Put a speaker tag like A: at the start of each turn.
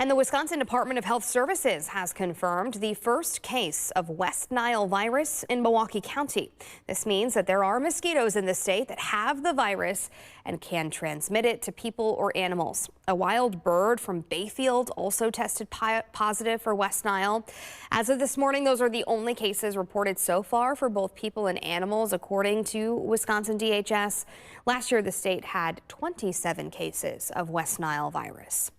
A: And the Wisconsin Department of Health Services has confirmed the first case of West Nile virus in Milwaukee County. This means that there are mosquitoes in the state that have the virus and can transmit it to people or animals. A wild bird from Bayfield also tested positive for West Nile. As of this morning, those are the only cases reported so far for both people and animals, according to Wisconsin DHS. Last year, the state had 27 cases of West Nile virus.